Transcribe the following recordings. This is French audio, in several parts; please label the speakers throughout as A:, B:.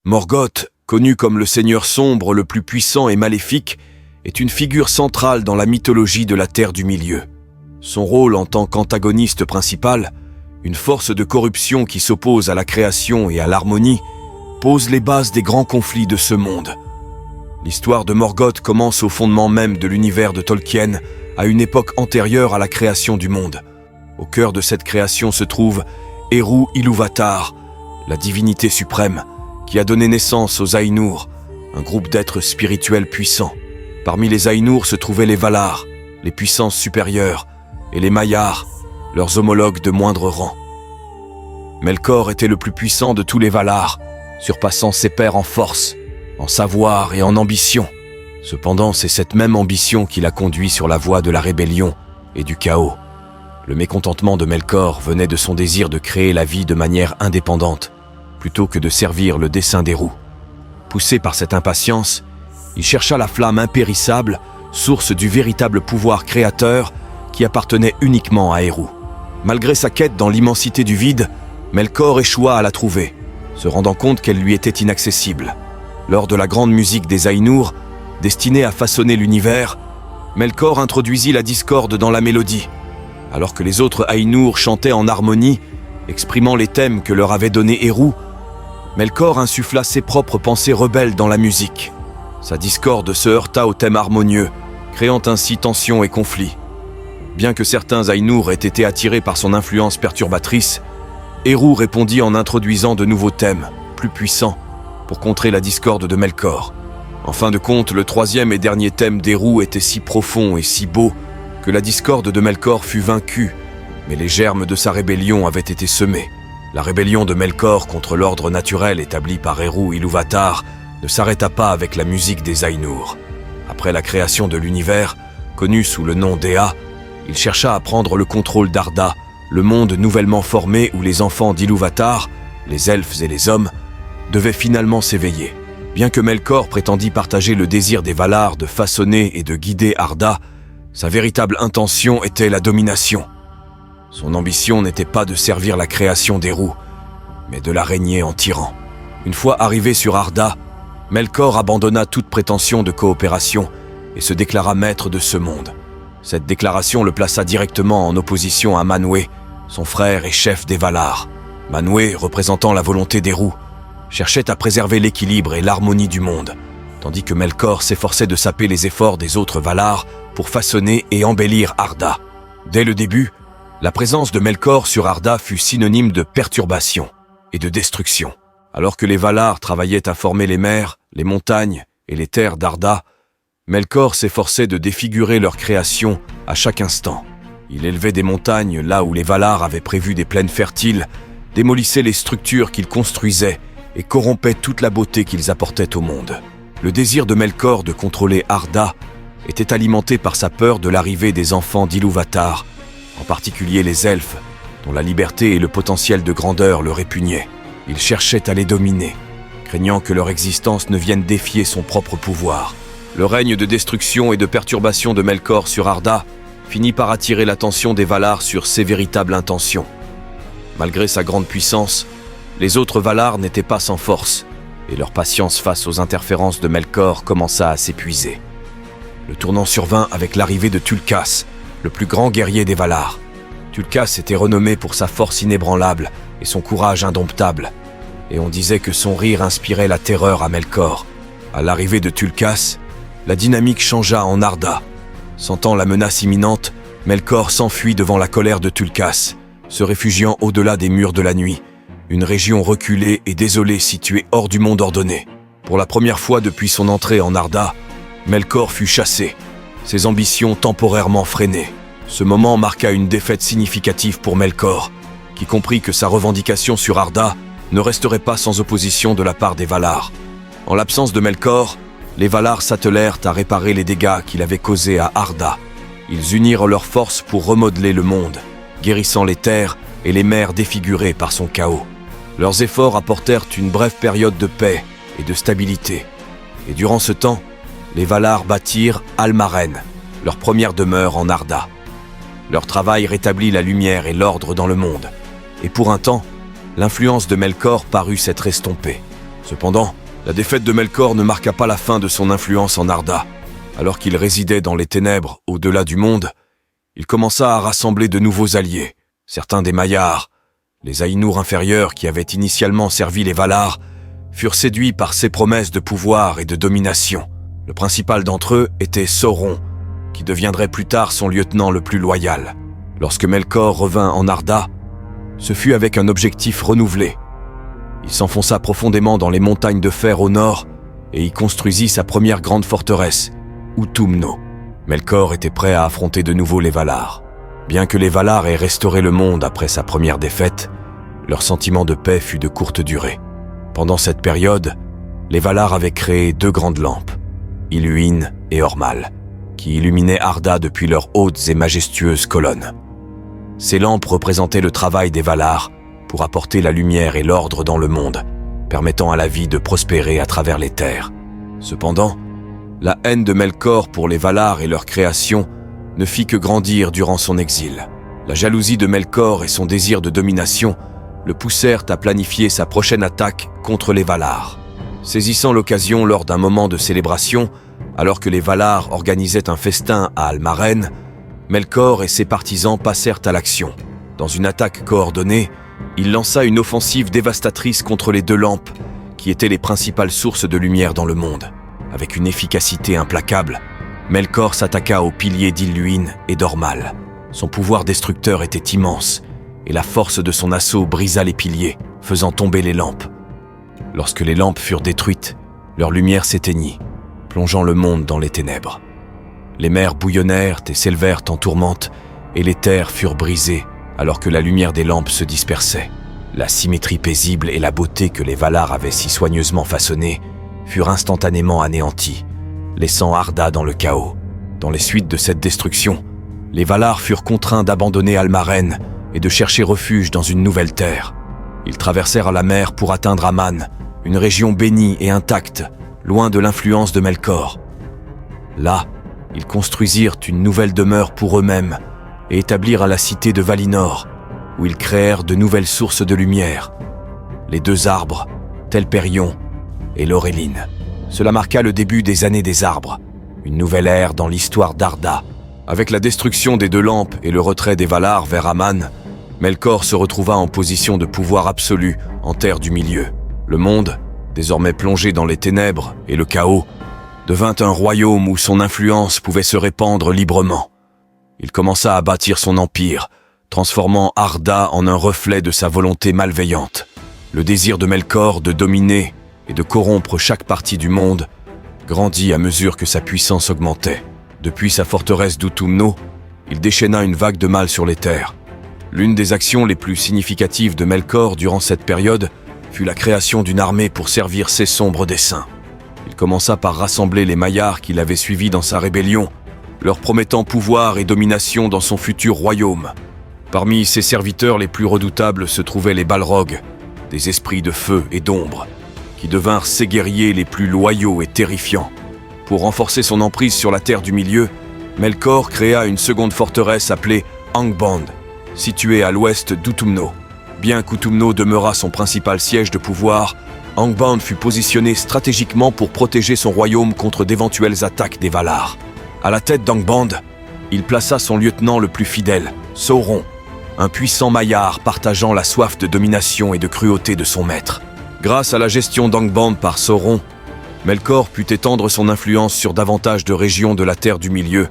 A: Morgoth, connu comme le seigneur sombre le plus puissant et maléfique, est une figure centrale dans la mythologie de la Terre du Milieu. Son rôle en tant qu'antagoniste principal, une force de corruption qui s'oppose à la création et à l'harmonie, pose les bases des grands conflits de ce monde. L'histoire de Morgoth commence au fondement même de l'univers de Tolkien, à une époque antérieure à la création du monde. Au cœur de cette création se trouve Eru Ilúvatar, la divinité suprême, qui a donné naissance aux Ainur, un groupe d'êtres spirituels puissants. Parmi les Ainur se trouvaient les Valar, les puissances supérieures, et les Maiar, leurs homologues de moindre rang. Melkor était le plus puissant de tous les Valar, surpassant ses pairs en force, en savoir et en ambition. Cependant, c'est cette même ambition qui l'a conduit sur la voie de la rébellion et du chaos. Le mécontentement de Melkor venait de son désir de créer la vie de manière indépendante, plutôt que de servir le dessein d'Eru. Poussé par cette impatience, il chercha la flamme impérissable, source du véritable pouvoir créateur qui appartenait uniquement à Eru. Malgré sa quête dans l'immensité du vide, Melkor échoua à la trouver, se rendant compte qu'elle lui était inaccessible. Lors de la grande musique des Ainur, destinée à façonner l'univers, Melkor introduisit la discorde dans la mélodie, alors que les autres Ainur chantaient en harmonie, exprimant les thèmes que leur avait donnés Eru. Melkor insuffla ses propres pensées rebelles dans la musique. Sa discorde se heurta au thème harmonieux, créant ainsi tension et conflit. Bien que certains Ainur aient été attirés par son influence perturbatrice, Eru répondit en introduisant de nouveaux thèmes, plus puissants, pour contrer la discorde de Melkor. En fin de compte, le troisième et dernier thème d'Eru était si profond et si beau que la discorde de Melkor fut vaincue, mais les germes de sa rébellion avaient été semés. La rébellion de Melkor contre l'ordre naturel établi par Eru Ilúvatar ne s'arrêta pas avec la musique des Ainur. Après la création de l'univers, connu sous le nom d'Ea, il chercha à prendre le contrôle d'Arda, le monde nouvellement formé où les enfants d'Ilúvatar, les elfes et les hommes, devaient finalement s'éveiller. Bien que Melkor prétendit partager le désir des Valar de façonner et de guider Arda, sa véritable intention était la domination. Son ambition n'était pas de servir la création d'Eru, mais de la régner en tyran. Une fois arrivé sur Arda, Melkor abandonna toute prétention de coopération et se déclara maître de ce monde. Cette déclaration le plaça directement en opposition à Manwë, son frère et chef des Valar. Manwë, représentant la volonté d'Eru, cherchait à préserver l'équilibre et l'harmonie du monde, tandis que Melkor s'efforçait de saper les efforts des autres Valar pour façonner et embellir Arda. Dès le début, la présence de Melkor sur Arda fut synonyme de perturbation et de destruction. Alors que les Valar travaillaient à former les mers, les montagnes et les terres d'Arda, Melkor s'efforçait de défigurer leur création à chaque instant. Il élevait des montagnes là où les Valar avaient prévu des plaines fertiles, démolissait les structures qu'ils construisaient et corrompait toute la beauté qu'ils apportaient au monde. Le désir de Melkor de contrôler Arda était alimenté par sa peur de l'arrivée des enfants d'Ilúvatar, en particulier les elfes, dont la liberté et le potentiel de grandeur le répugnaient. Il cherchait à les dominer, craignant que leur existence ne vienne défier son propre pouvoir. Le règne de destruction et de perturbation de Melkor sur Arda finit par attirer l'attention des Valar sur ses véritables intentions. Malgré sa grande puissance, les autres Valar n'étaient pas sans force, et leur patience face aux interférences de Melkor commença à s'épuiser. Le tournant survint avec l'arrivée de Tulkas, le plus grand guerrier des Valar. Tulkas était renommé pour sa force inébranlable et son courage indomptable, et on disait que son rire inspirait la terreur à Melkor. À l'arrivée de Tulkas, la dynamique changea en Arda. Sentant la menace imminente, Melkor s'enfuit devant la colère de Tulkas, se réfugiant au-delà des murs de la nuit, une région reculée et désolée située hors du monde ordonné. Pour la première fois depuis son entrée en Arda, Melkor fut chassé, ses ambitions temporairement freinées. Ce moment marqua une défaite significative pour Melkor, qui comprit que sa revendication sur Arda ne resterait pas sans opposition de la part des Valar. En l'absence de Melkor, les Valar s'attelèrent à réparer les dégâts qu'il avait causés à Arda. Ils unirent leurs forces pour remodeler le monde, guérissant les terres et les mers défigurées par son chaos. Leurs efforts apportèrent une brève période de paix et de stabilité. Et durant ce temps, les Valar bâtirent Almaren, leur première demeure en Arda. Leur travail rétablit la lumière et l'ordre dans le monde. Et pour un temps, l'influence de Melkor parut s'être estompée. Cependant, la défaite de Melkor ne marqua pas la fin de son influence en Arda. Alors qu'il résidait dans les ténèbres, au-delà du monde, il commença à rassembler de nouveaux alliés. Certains des Maiars, les Ainur inférieurs qui avaient initialement servi les Valar, furent séduits par ses promesses de pouvoir et de domination. Le principal d'entre eux était Sauron, qui deviendrait plus tard son lieutenant le plus loyal. Lorsque Melkor revint en Arda, ce fut avec un objectif renouvelé. Il s'enfonça profondément dans les montagnes de fer au nord et y construisit sa première grande forteresse, Utumno. Melkor était prêt à affronter de nouveau les Valar. Bien que les Valar aient restauré le monde après sa première défaite, leur sentiment de paix fut de courte durée. Pendant cette période, les Valar avaient créé 2 grandes lampes, Illuin et Ormal, qui illuminaient Arda depuis leurs hautes et majestueuses colonnes. Ces lampes représentaient le travail des Valar pour apporter la lumière et l'ordre dans le monde, permettant à la vie de prospérer à travers les terres. Cependant, la haine de Melkor pour les Valar et leur création ne fit que grandir durant son exil. La jalousie de Melkor et son désir de domination le poussèrent à planifier sa prochaine attaque contre les Valar. Saisissant l'occasion lors d'un moment de célébration, alors que les Valar organisaient un festin à Almaren, Melkor et ses partisans passèrent à l'action. Dans une attaque coordonnée, il lança une offensive dévastatrice contre les 2 lampes, qui étaient les principales sources de lumière dans le monde. Avec une efficacité implacable, Melkor s'attaqua aux piliers d'Illuin et d'Ormal. Son pouvoir destructeur était immense, et la force de son assaut brisa les piliers, faisant tomber les lampes. Lorsque les lampes furent détruites, leur lumière s'éteignit, plongeant le monde dans les ténèbres. Les mers bouillonnèrent et s'élevèrent en tourmente, et les terres furent brisées alors que la lumière des lampes se dispersait. La symétrie paisible et la beauté que les Valar avaient si soigneusement façonnées furent instantanément anéanties, laissant Arda dans le chaos. Dans les suites de cette destruction, les Valar furent contraints d'abandonner Almaren et de chercher refuge dans une nouvelle terre. Ils traversèrent la mer pour atteindre Aman, une région bénie et intacte, loin de l'influence de Melkor. Là, ils construisirent une nouvelle demeure pour eux-mêmes et établirent la cité de Valinor, où ils créèrent de nouvelles sources de lumière, les 2 arbres, Telperion et Lorelin. Cela marqua le début des années des arbres, une nouvelle ère dans l'histoire d'Arda. Avec la destruction des 2 lampes et le retrait des Valar vers Aman, Melkor se retrouva en position de pouvoir absolu en Terre du Milieu. Le monde, désormais plongé dans les ténèbres et le chaos, devint un royaume où son influence pouvait se répandre librement. Il commença à bâtir son empire, transformant Arda en un reflet de sa volonté malveillante. Le désir de Melkor de dominer et de corrompre chaque partie du monde grandit à mesure que sa puissance augmentait. Depuis sa forteresse d'Utumno, il déchaîna une vague de mal sur les terres. L'une des actions les plus significatives de Melkor durant cette période fut la création d'une armée pour servir ses sombres desseins. Il commença par rassembler les Maiars qui l'avaient suivi dans sa rébellion, leur promettant pouvoir et domination dans son futur royaume. Parmi ses serviteurs les plus redoutables se trouvaient les Balrogs, des esprits de feu et d'ombre, qui devinrent ses guerriers les plus loyaux et terrifiants. Pour renforcer son emprise sur la Terre du Milieu, Melkor créa une seconde forteresse appelée Angband, située à l'ouest d'Utumno. Bien qu'Utumno demeura son principal siège de pouvoir, Angband fut positionné stratégiquement pour protéger son royaume contre d'éventuelles attaques des Valar. À la tête d'Angband, il plaça son lieutenant le plus fidèle, Sauron, un puissant Maiar partageant la soif de domination et de cruauté de son maître. Grâce à la gestion d'Angband par Sauron, Melkor put étendre son influence sur davantage de régions de la Terre du Milieu,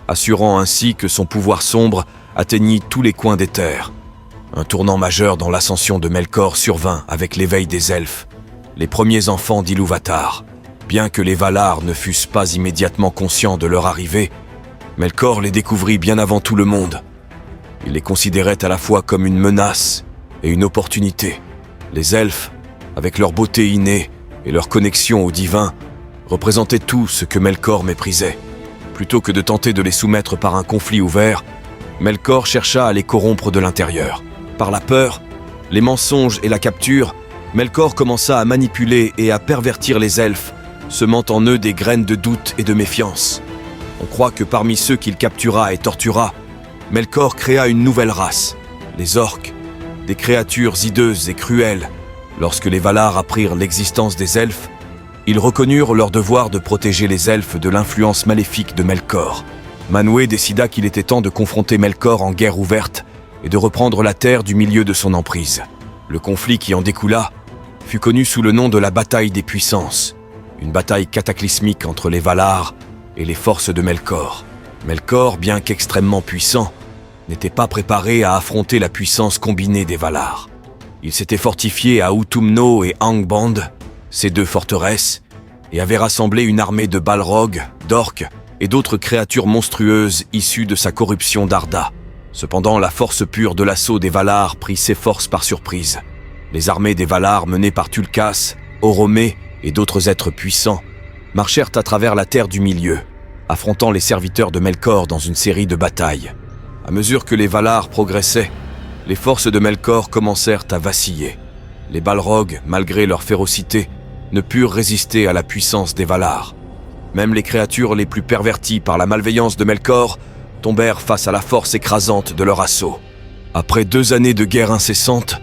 A: assurant ainsi que son pouvoir sombre atteignit tous les coins des terres. Un tournant majeur dans l'ascension de Melkor survint avec l'éveil des elfes, les premiers enfants d'Ilúvatar. Bien que les Valar ne fussent pas immédiatement conscients de leur arrivée, Melkor les découvrit bien avant tout le monde. Il les considérait à la fois comme une menace et une opportunité. Les elfes, avec leur beauté innée et leur connexion au divin, représentaient tout ce que Melkor méprisait. Plutôt que de tenter de les soumettre par un conflit ouvert, Melkor chercha à les corrompre de l'intérieur. Par la peur, les mensonges et la capture, Melkor commença à manipuler et à pervertir les elfes, semant en eux des graines de doute et de méfiance. On croit que parmi ceux qu'il captura et tortura, Melkor créa une nouvelle race, les orques, des créatures hideuses et cruelles, Lorsque les Valar apprirent l'existence des elfes, ils reconnurent leur devoir de protéger les elfes de l'influence maléfique de Melkor. Manwë décida qu'il était temps de confronter Melkor en guerre ouverte et de reprendre la terre du milieu de son emprise. Le conflit qui en découla fut connu sous le nom de la bataille des puissances, une bataille cataclysmique entre les Valar et les forces de Melkor. Melkor, bien qu'extrêmement puissant, n'était pas préparé à affronter la puissance combinée des Valar. Il s'était fortifié à Utumno et Angband, ces deux forteresses, et avait rassemblé une armée de Balrogs, d'orques et d'autres créatures monstrueuses issues de sa corruption d'Arda. Cependant, la force pure de l'assaut des Valar prit ses forces par surprise. Les armées des Valar, menées par Tulkas, Oromé et d'autres êtres puissants, marchèrent à travers la terre du milieu, affrontant les serviteurs de Melkor dans une série de batailles. À mesure que les Valar progressaient, les forces de Melkor commencèrent à vaciller. Les Balrogs, malgré leur férocité, ne purent résister à la puissance des Valar. Même les créatures les plus perverties par la malveillance de Melkor tombèrent face à la force écrasante de leur assaut. Après 2 années de guerre incessante,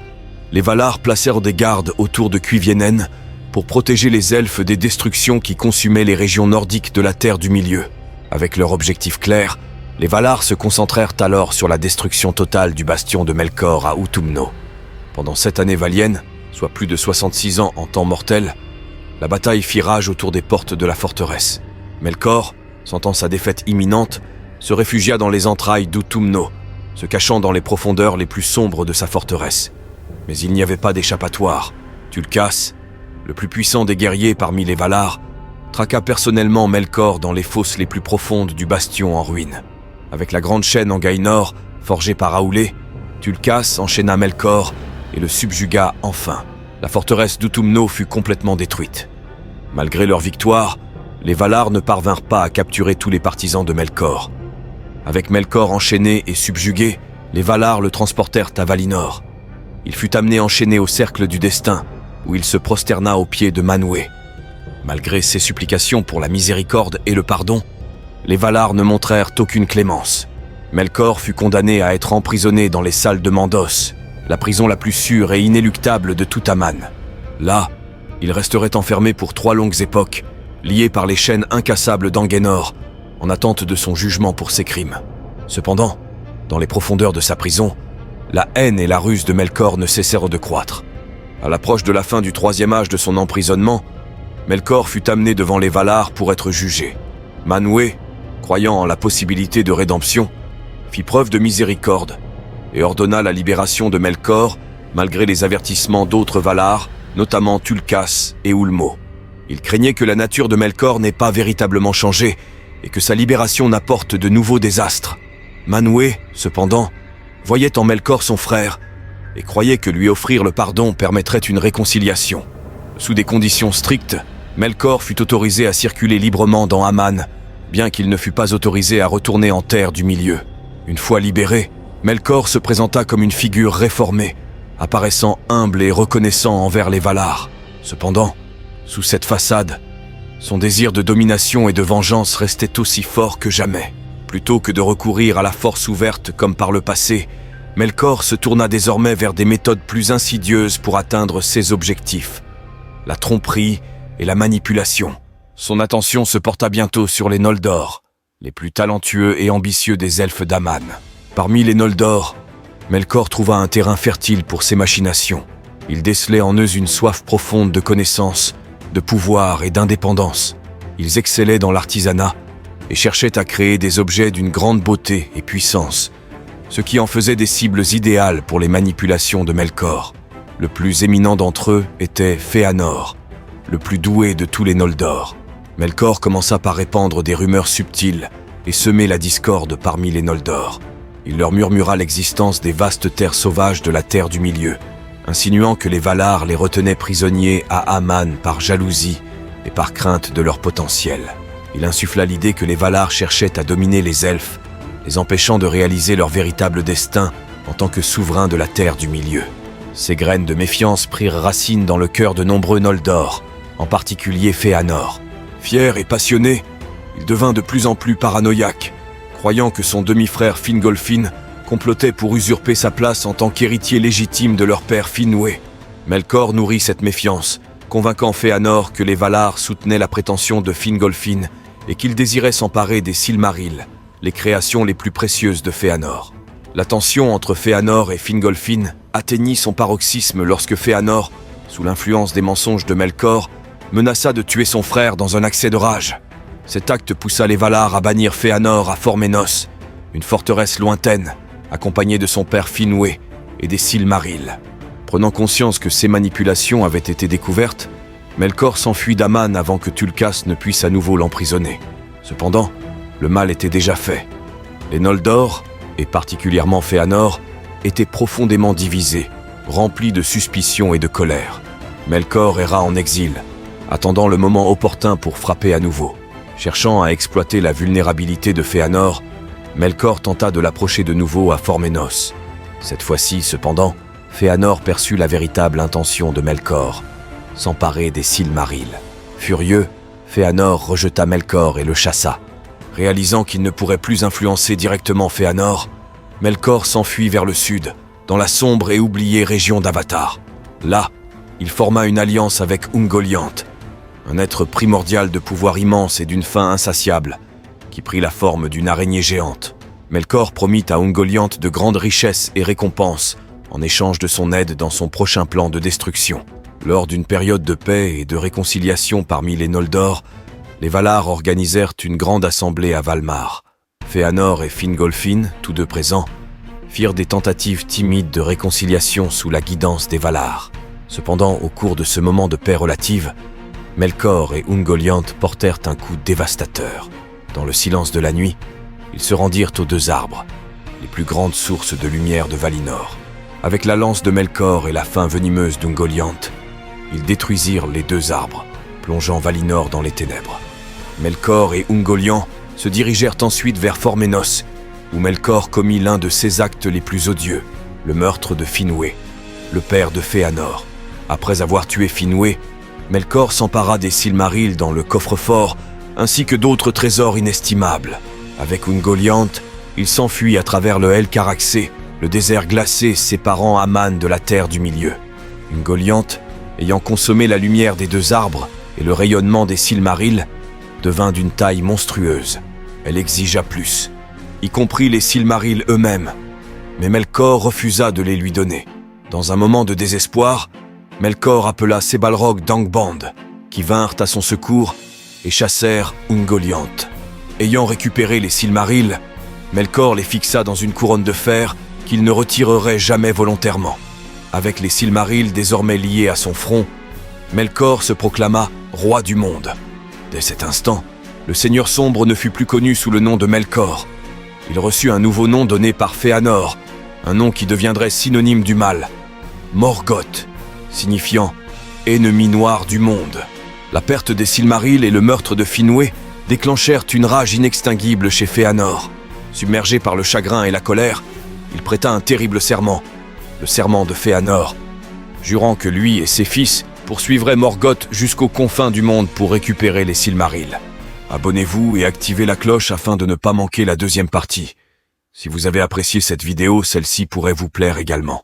A: les Valar placèrent des gardes autour de Cuiviénen pour protéger les elfes des destructions qui consumaient les régions nordiques de la Terre du Milieu. Avec leur objectif clair, les Valar se concentrèrent alors sur la destruction totale du bastion de Melkor à Utumno. Pendant 7 années valiennes, soit plus de 66 ans en temps mortel, la bataille fit rage autour des portes de la forteresse. Melkor, sentant sa défaite imminente, se réfugia dans les entrailles d'Utumno, se cachant dans les profondeurs les plus sombres de sa forteresse. Mais il n'y avait pas d'échappatoire. Tulkas, le plus puissant des guerriers parmi les Valar, traqua personnellement Melkor dans les fosses les plus profondes du bastion en ruine. Avec la grande chaîne en Gaïnor, forgée par Aulë, Tulkas enchaîna Melkor et le subjugua enfin. La forteresse d'Utumno fut complètement détruite. Malgré leur victoire, les Valar ne parvinrent pas à capturer tous les partisans de Melkor. Avec Melkor enchaîné et subjugué, les Valar le transportèrent à Valinor. Il fut amené enchaîné au cercle du destin, où il se prosterna aux pieds de Manwë. Malgré ses supplications pour la miséricorde et le pardon, les Valar ne montrèrent aucune clémence. Melkor fut condamné à être emprisonné dans les salles de Mandos, la prison la plus sûre et inéluctable de tout Aman. Là, il resterait enfermé pour 3 longues époques, lié par les chaînes incassables d'Anguenor, en attente de son jugement pour ses crimes. Cependant, dans les profondeurs de sa prison, la haine et la ruse de Melkor ne cessèrent de croître. À l'approche de la fin du 3e âge de son emprisonnement, Melkor fut amené devant les Valar pour être jugé. Manwë, croyant en la possibilité de rédemption, fit preuve de miséricorde et ordonna la libération de Melkor malgré les avertissements d'autres Valar, notamment Tulkas et Ulmo. Il craignait que la nature de Melkor n'ait pas véritablement changé et que sa libération n'apporte de nouveaux désastres. Manwë, cependant, voyait en Melkor son frère et croyait que lui offrir le pardon permettrait une réconciliation. Sous des conditions strictes, Melkor fut autorisé à circuler librement dans Aman, bien qu'il ne fût pas autorisé à retourner en Terre du Milieu. Une fois libéré, Melkor se présenta comme une figure réformée, apparaissant humble et reconnaissant envers les Valar. Cependant, sous cette façade, son désir de domination et de vengeance restait aussi fort que jamais. Plutôt que de recourir à la force ouverte comme par le passé, Melkor se tourna désormais vers des méthodes plus insidieuses pour atteindre ses objectifs. La tromperie et la manipulation. Son attention se porta bientôt sur les Noldor, les plus talentueux et ambitieux des elfes d'Aman. Parmi les Noldor, Melkor trouva un terrain fertile pour ses machinations. Il décelait en eux une soif profonde de connaissance, de pouvoir et d'indépendance. Ils excellaient dans l'artisanat et cherchaient à créer des objets d'une grande beauté et puissance, ce qui en faisait des cibles idéales pour les manipulations de Melkor. Le plus éminent d'entre eux était Fëanor, le plus doué de tous les Noldor. Melkor commença par répandre des rumeurs subtiles et semer la discorde parmi les Noldor. Il leur murmura l'existence des vastes terres sauvages de la Terre du Milieu, insinuant que les Valar les retenaient prisonniers à Aman par jalousie et par crainte de leur potentiel. Il insuffla l'idée que les Valar cherchaient à dominer les elfes, les empêchant de réaliser leur véritable destin en tant que souverains de la Terre du Milieu. Ces graines de méfiance prirent racine dans le cœur de nombreux Noldor, en particulier Fëanor. Fier et passionné, il devint de plus en plus paranoïaque, croyant que son demi-frère Fingolfin complotait pour usurper sa place en tant qu'héritier légitime de leur père Finwë. Melkor nourrit cette méfiance, convainquant Fëanor que les Valar soutenaient la prétention de Fingolfin et qu'ils désiraient s'emparer des Silmarils, les créations les plus précieuses de Fëanor. La tension entre Fëanor et Fingolfin atteignit son paroxysme lorsque Fëanor, sous l'influence des mensonges de Melkor, menaça de tuer son frère dans un accès de rage. Cet acte poussa les Valar à bannir Fëanor à Forménos, une forteresse lointaine, accompagnée de son père Finwë et des Silmarils. Prenant conscience que ces manipulations avaient été découvertes, Melkor s'enfuit d'Aman avant que Tulkas ne puisse à nouveau l'emprisonner. Cependant, le mal était déjà fait. Les Noldor, et particulièrement Fëanor, étaient profondément divisés, remplis de suspicion et de colère. Melkor erra en exil, attendant le moment opportun pour frapper à nouveau. Cherchant à exploiter la vulnérabilité de Fëanor, Melkor tenta de l'approcher de nouveau à Forménos. Cette fois-ci, cependant, Fëanor perçut la véritable intention de Melkor, s'emparer des Silmarils. Furieux, Fëanor rejeta Melkor et le chassa. Réalisant qu'il ne pourrait plus influencer directement Fëanor, Melkor s'enfuit vers le sud, dans la sombre et oubliée région d'Avatar. Là, il forma une alliance avec Ungoliant, un être primordial de pouvoir immense et d'une faim insatiable, qui prit la forme d'une araignée géante. Melkor promit à Ungoliant de grandes richesses et récompenses en échange de son aide dans son prochain plan de destruction. Lors d'une période de paix et de réconciliation parmi les Noldor, les Valar organisèrent une grande assemblée à Valmar. Fëanor et Fingolfin, tous deux présents, firent des tentatives timides de réconciliation sous la guidance des Valar. Cependant, au cours de ce moment de paix relative, Melkor et Ungoliant portèrent un coup dévastateur. Dans le silence de la nuit, ils se rendirent aux deux arbres, les plus grandes sources de lumière de Valinor. Avec la lance de Melkor et la faim venimeuse d'Ungoliant, ils détruisirent les deux arbres, plongeant Valinor dans les ténèbres. Melkor et Ungoliant se dirigèrent ensuite vers Forménos, où Melkor commit l'un de ses actes les plus odieux, le meurtre de Finwë, le père de Fëanor. Après avoir tué Finwë, Melkor s'empara des Silmarils dans le coffre-fort, ainsi que d'autres trésors inestimables. Avec Ungoliant, il s'enfuit à travers le Helcaraxë, le désert glacé séparant Aman de la terre du milieu. Ungoliant, ayant consommé la lumière des deux arbres et le rayonnement des Silmarils, devint d'une taille monstrueuse. Elle exigea plus, y compris les Silmarils eux-mêmes. Mais Melkor refusa de les lui donner. Dans un moment de désespoir, Melkor appela ses Balrogs d'Angband, qui vinrent à son secours et chassèrent Ungoliant. Ayant récupéré les Silmarils, Melkor les fixa dans une couronne de fer qu'il ne retirerait jamais volontairement. Avec les Silmarils désormais liés à son front, Melkor se proclama roi du monde. Dès cet instant, le Seigneur Sombre ne fut plus connu sous le nom de Melkor. Il reçut un nouveau nom donné par Fëanor, un nom qui deviendrait synonyme du mal, Morgoth, signifiant « ennemi noir du monde ». La perte des Silmarils et le meurtre de Finwë déclenchèrent une rage inextinguible chez Fëanor. Submergé par le chagrin et la colère, il prêta un terrible serment, le serment de Fëanor, jurant que lui et ses fils poursuivraient Morgoth jusqu'aux confins du monde pour récupérer les Silmarils. Abonnez-vous et activez la cloche afin de ne pas manquer la deuxième partie. Si vous avez apprécié cette vidéo, celle-ci pourrait vous plaire également.